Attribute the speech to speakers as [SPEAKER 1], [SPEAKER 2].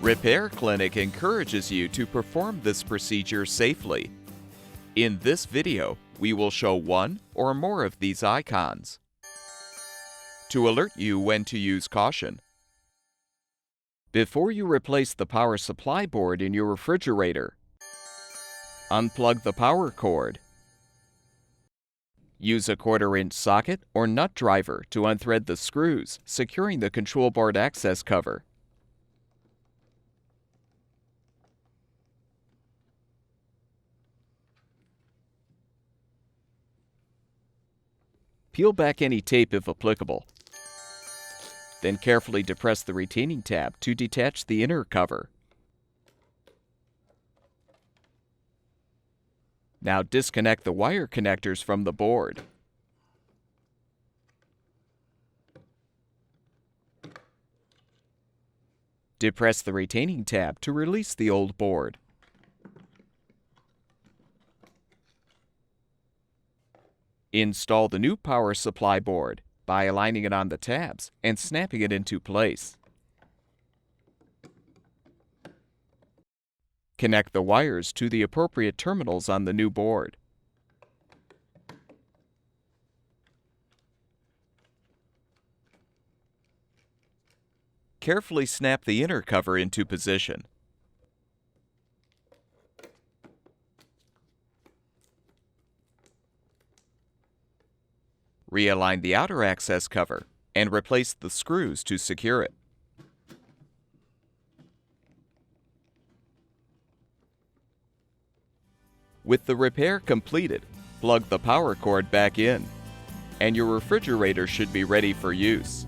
[SPEAKER 1] Repair Clinic encourages you to perform this procedure safely. In this video, we will show one or more of these icons to alert you when to use caution. Before you replace the power supply board in your refrigerator, unplug the power cord. Use a 1/4-inch socket or nut driver to unthread the screws, securing the control board access cover. Peel back any tape if applicable. Then carefully depress the retaining tab to detach the inner cover. Now disconnect the wire connectors from the board. Depress the retaining tab to release the old board. Install the new power supply board by aligning it on the tabs and snapping it into place. Connect the wires to the appropriate terminals on the new board. Carefully snap the inner cover into position. Realign the outer access cover and replace the screws to secure it. With the repair completed, plug the power cord back in, and your refrigerator should be ready for use.